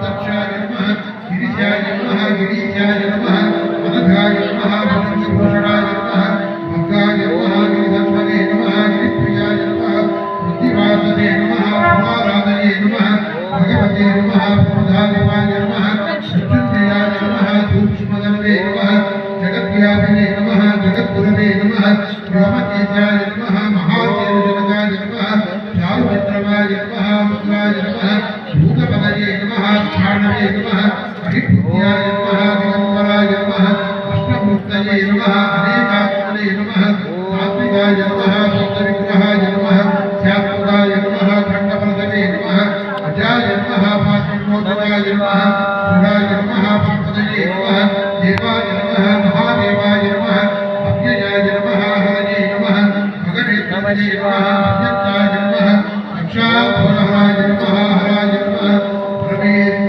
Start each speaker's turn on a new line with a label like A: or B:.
A: दक्षाय नमः गिरिशाय नमः गिरीशाय नमः अनघाय नमः भूषणाय नमः भद्राय नमः गिरिधर्मणे नमः गिरिप्रियाय नमः बुद्धिवासने नमः पुराराधने नमः भगवते नमः प्रधादेवाय नमः मृत्युंजयाय नमः सूक्ष्मदनवे नमः जगद्व्यापिने नमः जगद्गुरवे नमः व्योमकेशाय नमः महादेवजनकाय नमः चारुमित्रमाय नमः मुद्राय नमः भूतपदये नमः स्थाणवे नमः हरिपुत्याय नमः दिगंबराय नमः कृष्णमूर्तये नमः अनेकात्मने नमः सात्विकाय नमः सप्तविग्रहाय नमः स्यात्मदाय नमः खण्डप्रदवे नमः अजाय नमः पात्रमोदकाय नमः सुराय नमः पंपदये नमः देवाय नमः महादेवाय नमः अव्ययाय नमः हरये नमः भगवेत्तमये नमः अव्यक्ताय नमः रक्षाधरहराय नमः हराय नमः प्रवेद